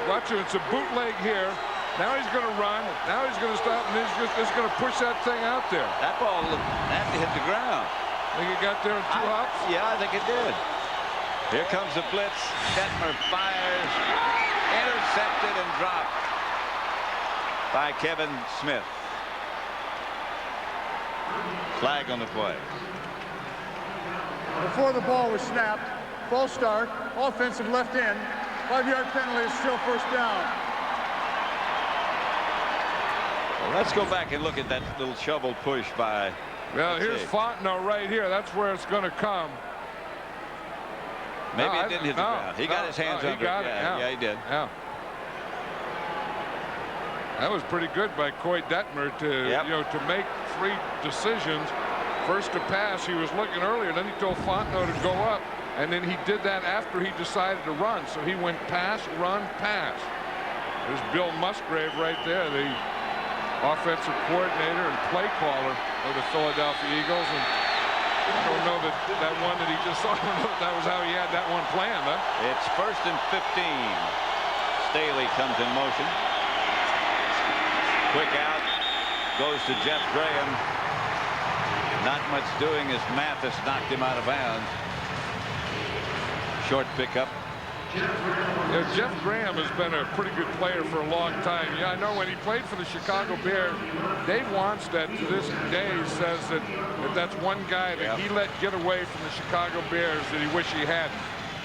Watch him. It's a bootleg here. Now he's going to run. Now he's going to stop, and he's just going to push that thing out there. That ball had to hit the ground. Think it got there in 2 hops? Yeah, I think it did. Here comes the blitz. Detmer fires. Intercepted and dropped by Kevin Smith. Flag on the play. Before the ball was snapped, false start, offensive left end, 5-yard penalty is still first down. Well, let's go back and look at that little shovel push by. Well, here's Fontenot right here. That's where it's going to come. Maybe it didn't hit the ground. He got his hands under it. Yeah, he did. Yeah. That was pretty good by Coy Detmer to make 3 decisions. First to pass, he was looking earlier, then he told Fontenot to go up, and then he did that after he decided to run. So he went pass, run, pass. There's Bill Musgrave right there, the offensive coordinator and play caller of the Philadelphia Eagles. And I don't know that one that he just saw, I don't know if that was how he had that one planned, huh? It's 1st and 15. Staley comes in motion. Quick out. Goes to Jeff Graham. Not much doing as Mathis knocked him out of bounds. Short pickup. Yeah, Jeff Graham has been a pretty good player for a long time. Yeah, I know when he played for the Chicago Bears, Dave Wanstead to this day says that that's one guy that he let get away from the Chicago Bears that he wished he hadn't.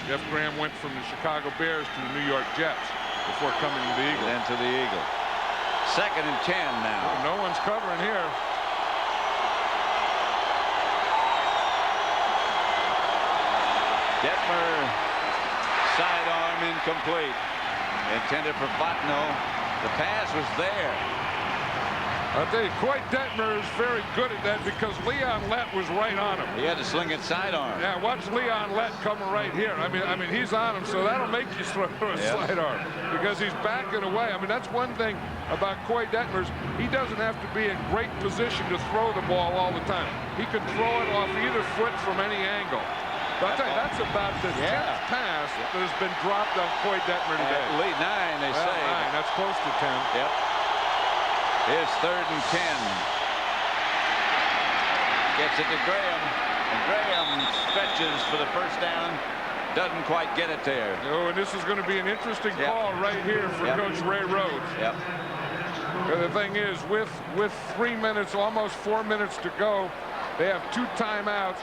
Jeff Graham went from the Chicago Bears to the New York Jets before coming to the Eagles. And to the Eagles. 2nd and 10 now. No one's covering here. Detmer, sidearm incomplete. Intended for Fontenot. The pass was there. I tell you, Coy Detmer is very good at that because Leon Lett was right on him. He had to sling it sidearm. Yeah, watch Leon Lett coming right here. I mean, he's on him, so that'll make you throw a sidearm because he's backing away. I mean, that's one thing about Coy Detmer's. He doesn't have to be in great position to throw the ball all the time. He can throw it off either foot from any angle. But I'll tell you, that's about the 10th pass that has been dropped on Coy Detmer today. At least 9, they say. 9, that's close to 10. Yep. Here's 3rd and 10. Gets it to Graham. And Graham stretches for the first down. Doesn't quite get it there. Oh, and this is going to be an interesting call right here for Coach Ray Rhodes. Yep. The thing is, with 3 minutes, almost 4 minutes to go, they have 2 timeouts.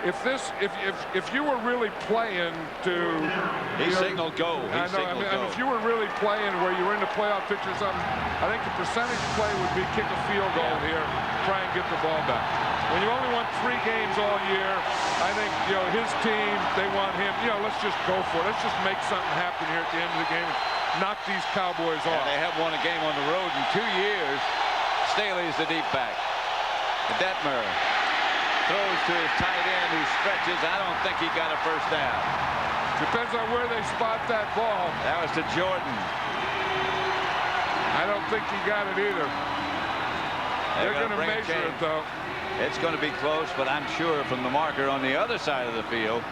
If you were really playing to, he signaled go. I mean, if you were really playing where you were in the playoff picture or something, I think the percentage play would be kick a field goal here, try and get the ball back. When you only won 3 games all year, I think his team, they want him. Let's just go for it. Let's just make something happen here at the end of the game and knock these Cowboys off. They have won a game on the road in 2 years. Staley's the deep back. Detmer throws to his tight end who stretches. I don't think he got a first down. Depends on where they spot that ball. That was to Jordan. I don't think he got it either. They're going to measure it, though. It's going to be close, but I'm sure from the marker on the other side of the field,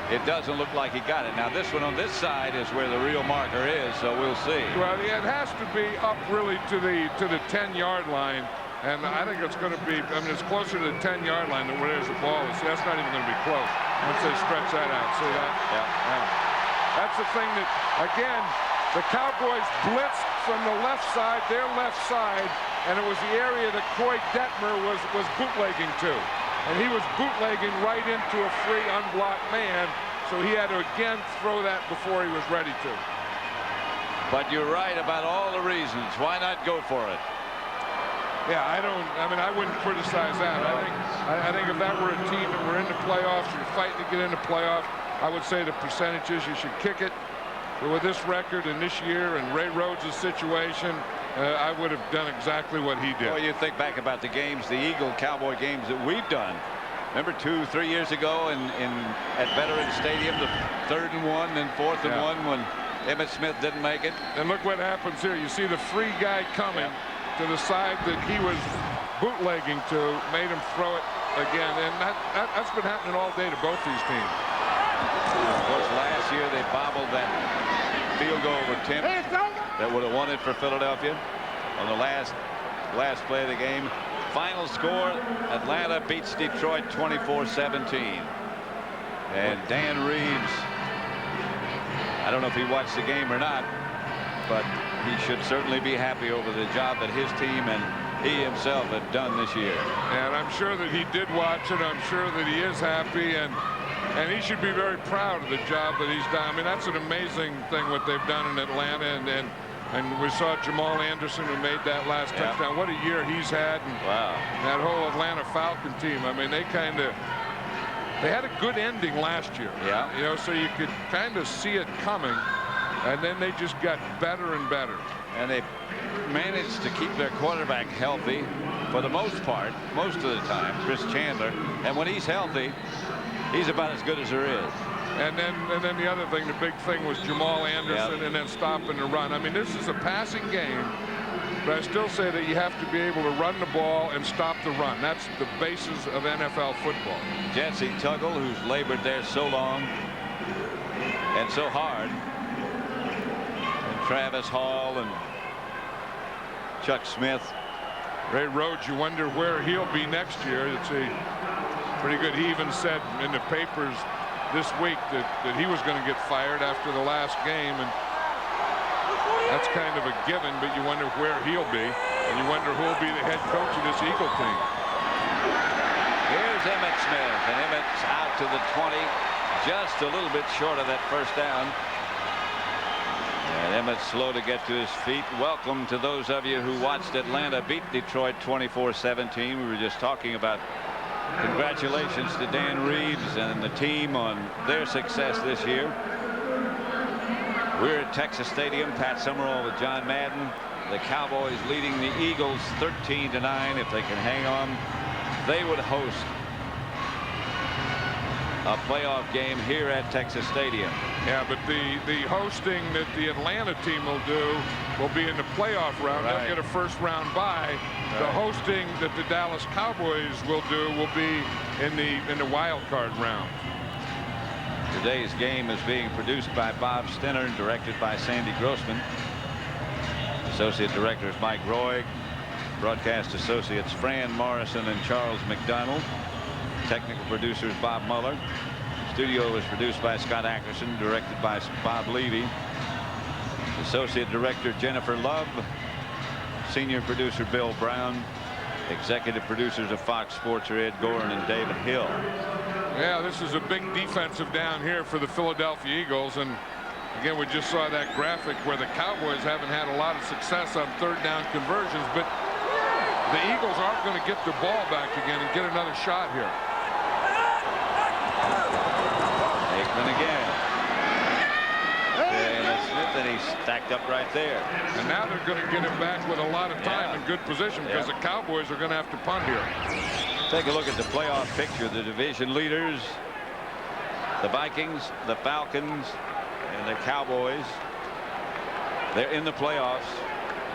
it doesn't look like he got it. Now, this one on this side is where the real marker is, so we'll see. Well, it has to be up really to the 10-yard line. And I think it's going to be, it's closer to the 10-yard line than where there's the ball. See, that's not even going to be close once they stretch that out. See that? Yeah. That's the thing that, again, the Cowboys blitzed from the left side, their left side, and it was the area that Coy Detmer was bootlegging to. And he was bootlegging right into a free unblocked man, so he had to again throw that before he was ready to. But you're right about all the reasons. Why not go for it? Yeah, I wouldn't criticize that. I think if that were a team that were in the playoffs, you're fighting to get in the playoffs, I would say the percentages, you should kick it. But with this record and this year and Ray Rhodes' situation, I would have done exactly what he did. Well, you think back about the games, the Eagle-Cowboy games that we've done. Remember 2-3 years ago at Veterans Stadium, the 3rd and 1 and 4th and 1 when Emmitt Smith didn't make it. And look what happens here. You see the free guy coming to the side that he was bootlegging to, made him throw it again. And that's been happening all day to both these teams. Of course, last year they bobbled that field goal attempt that would have won it for Philadelphia on the last play of the game. Final score, Atlanta beats Detroit 24-17. And Dan Reeves, I don't know if he watched the game or not, but he should certainly be happy over the job that his team and he himself have done this year. And I'm sure that he did watch it. I'm sure that he is happy, and he should be very proud of the job that he's done. I mean, that's an amazing thing what they've done in Atlanta, and we saw Jamal Anderson who made that last touchdown. What a year he's had. And wow. That whole Atlanta Falcon team. I mean, they had a good ending last year. Yeah. You know, so you could kind of see it coming, and then they just got better and better. And they managed to keep their quarterback healthy for the most part, most of the time, Chris Chandler. And when he's healthy, he's about as good as there is. And then the other thing, the big thing was Jamal Anderson and then stopping the run. I mean, this is a passing game, but I still say that you have to be able to run the ball and stop the run. That's the basis of NFL football. Jesse Tuggle, who's labored there so long and so hard, and Travis Hall and Chuck Smith. Ray Rhodes, you wonder where he'll be next year. It's a pretty good. He even said in the papers this week that he was going to get fired after the last game, and that's kind of a given, but you wonder where he'll be, and you wonder who'll be the head coach of this Eagle team. Here's Emmitt Smith, and Emmitt's out to the 20, just a little bit short of that first down. And Emmitt's slow to get to his feet. Welcome to those of you who watched Atlanta beat Detroit 24-17. We were just talking about congratulations to Dan Reeves and the team on their success this year. We're at Texas Stadium. Pat Summerall with John Madden. The Cowboys leading the Eagles 13-9. If they can hang on, they would host a playoff game here at Texas Stadium. Yeah, but the hosting that the Atlanta team will do will be in the playoff round. Right. They'll get a first round bye. Right. The hosting that the Dallas Cowboys will do will be in the wild card round. Today's game is being produced by Bob Stenner and directed by Sandy Grossman. Associate directors Mike Roy, broadcast associates Fran Morrison and Charles McDonald, technical producers Bob Muller. Studio was produced by Scott Ackerson, directed by Bob Levy. Associate director Jennifer Love, senior producer Bill Brown, executive producers of Fox Sports are Ed Gorin and David Hill. Yeah, this is a big defensive down here for the Philadelphia Eagles, and again we just saw that graphic where the Cowboys haven't had a lot of success on third down conversions, but the Eagles aren't going to get the ball back again and get another shot here. Aikman again. And he's stacked up right there. And now they're going to get him back with a lot of time in good position because the Cowboys are going to have to punt here. Take a look at the playoff picture. The division leaders, the Vikings, the Falcons, and the Cowboys. They're in the playoffs.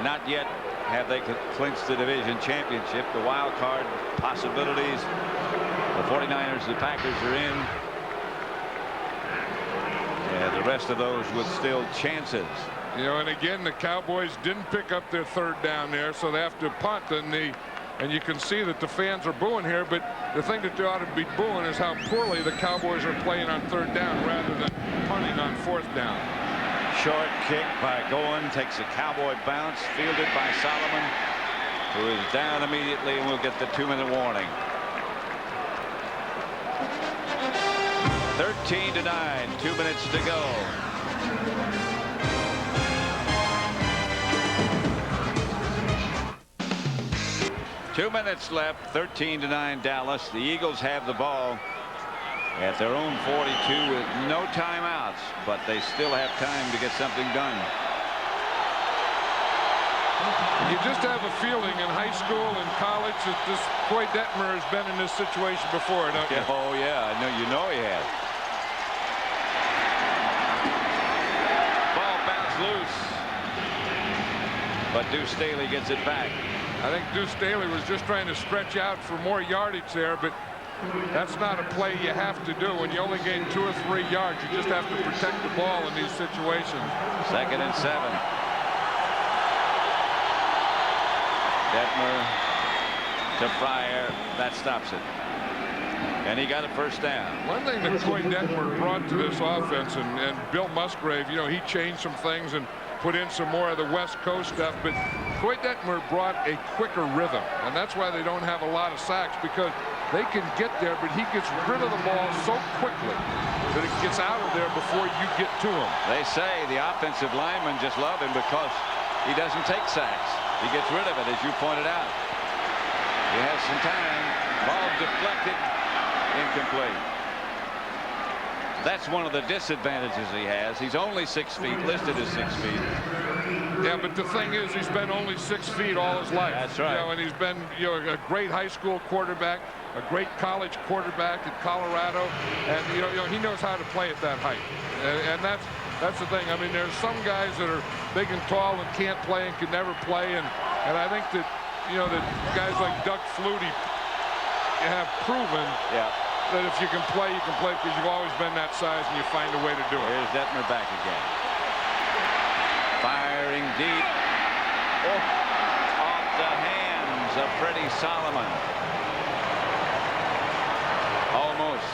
Not yet have they clinched the division championship. The wild card possibilities. The 49ers, the Packers are in. And the rest of those with still chances. You know, and again, the Cowboys didn't pick up their third down there, so they have to punt. And you can see that the fans are booing here, but the thing that they ought to be booing is how poorly the Cowboys are playing on third down rather than punting on fourth down. Short kick by Goen takes a Cowboy bounce, fielded by Solomon, who is down immediately, and we'll get the 2-minute warning. 13-9, 2 minutes to go. Two minutes left, 13-9 Dallas. The Eagles have the ball at their own 42 with no timeouts, but they still have time to get something done. You just have a feeling in high school and college that this Troy Detmer has been in this situation before, don't you? Oh yeah, I know, you know he has. Ball bounced loose, but Deuce Staley gets it back. I think Deuce Staley was just trying to stretch out for more yardage there, but that's not a play you have to do. When you only gain 2 or 3 yards, you just have to protect the ball in these situations. 2nd and 7. Detmer to Fryer. That stops it. And he got a first down. One thing that Coy Detmer brought to this offense, and Bill Musgrave, you know, he changed some things and put in some more of the West Coast stuff, but Coy Detmer brought a quicker rhythm, and that's why they don't have a lot of sacks, because they can get there, but he gets rid of the ball so quickly that it gets out of there before you get to him. They say the offensive linemen just love him because he doesn't take sacks. He gets rid of it, as you pointed out. He has some time. Ball deflected. Incomplete. That's one of the disadvantages he has. He's only 6 feet, listed as 6 feet. Yeah, but the thing is, he's been only 6 feet all his life. That's right. You know, and he's been, you know, a great high school quarterback, a great college quarterback at Colorado, and you know he knows how to play at that height. And that's the thing. I mean, there's some guys that are big and tall and can't play and can never play, and I think that, you know, that guys like Doug Flutie have proven that if you can play because you've always been that size and you find a way to do it. Here's Detmer back again. Firing deep. Off the hands of Freddie Solomon. Almost.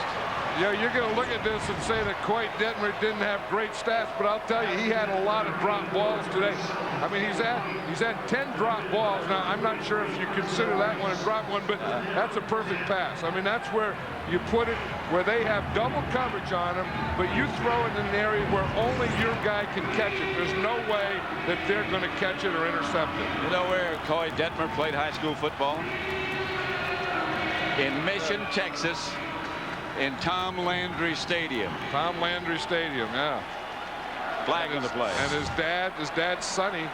You know, you're going to look at this and say that Coy Detmer didn't have great stats, but I'll tell you, he had a lot of drop balls today. I mean, he's had 10 drop balls. Now, I'm not sure if you consider that one a drop one, but that's a perfect pass. I mean, that's where you put it, where they have double coverage on him, but you throw it in an area where only your guy can catch it. There's no way that they're going to catch it or intercept it. You know where Coy Detmer played high school football? In Mission, Texas. In Tom Landry Stadium. Tom Landry Stadium, yeah. Flag on the play. And his dad, Sonny,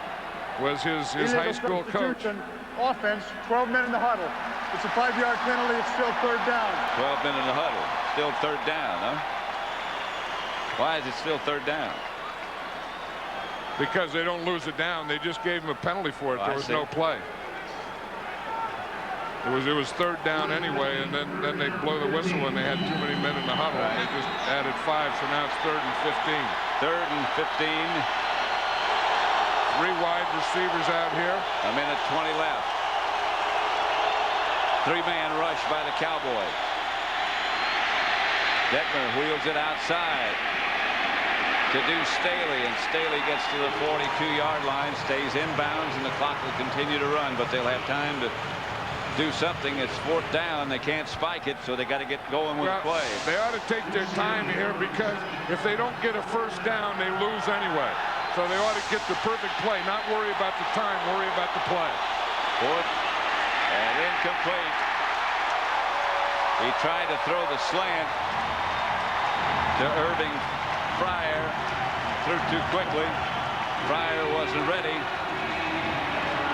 was his high school coach. Offense, 12 men in the huddle. It's a 5-yard penalty. It's still 3rd down. 12 men in the huddle. Still 3rd down, huh? Why is it still 3rd down? Because they don't lose it down. They just gave him a penalty for it. There was no play. It was 3rd down anyway, and then they blow the whistle when they had too many men in the huddle. Right. And they just added 5, so now it's 3rd and 15. 3rd and 15. 3 wide receivers out here. A minute 20 left. 3-man rush by the Cowboys. Detmer wheels it outside to do Staley, and Staley gets to the 42-yard line, stays inbounds, and the clock will continue to run, but they'll have time to do something. It's 4th down. They can't spike it, so they got to get going with the play. They ought to take their time here, because if they don't get a 1st down, they lose anyway. So they ought to get the perfect play, not worry about the time, worry about the play. 4th and incomplete. He tried to throw the slant to Irving Fryer, threw too quickly. Fryer wasn't ready.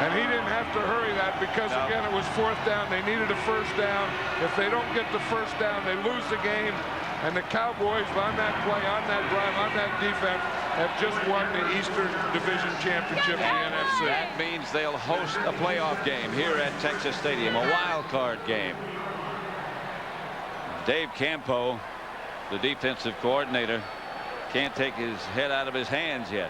And he didn't have to hurry that, because, again, it was 4th down. They needed a 1st down. If they don't get the 1st down, they lose the game. And the Cowboys, on that play, on that drive, on that defense, have just won the Eastern Division Championship in the NFC. That means they'll host a playoff game here at Texas Stadium, a wild card game. Dave Campo, the defensive coordinator, can't take his head out of his hands yet.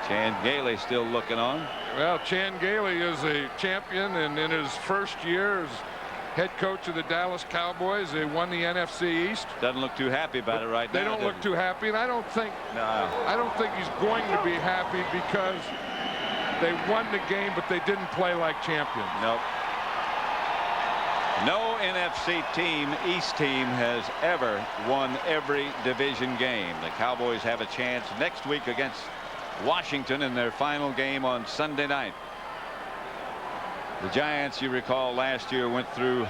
Chan Gailey still looking on. Well, Chan Gailey is a champion, and in his first year as head coach of the Dallas Cowboys, they won the NFC East. Doesn't look too happy about it right now. They don't look too happy, and I don't think he's going to be happy, because they won the game, but they didn't play like champions. Nope. No NFC team, East team, has ever won every division game. The Cowboys have a chance next week against Washington in their final game on Sunday night. The Giants, you recall, last year went through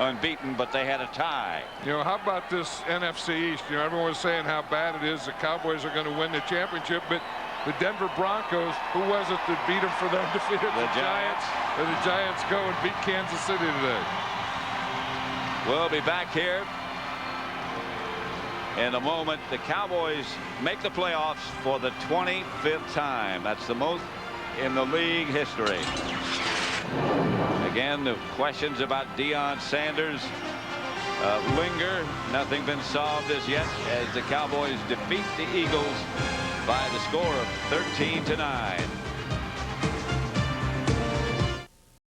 unbeaten, but they had a tie. You know, how about this NFC East? You know, everyone was saying how bad it is. The Cowboys are going to win the championship, but the Denver Broncos, who was it that beat them for their defeat? The Giants. And the Giants go and beat Kansas City today. We'll be back here in a moment. The Cowboys make the playoffs for the 25th time. That's the most in the league history. Again, the questions about Deion Sanders linger. Nothing been solved as yet as the Cowboys defeat the Eagles by the score of 13-9.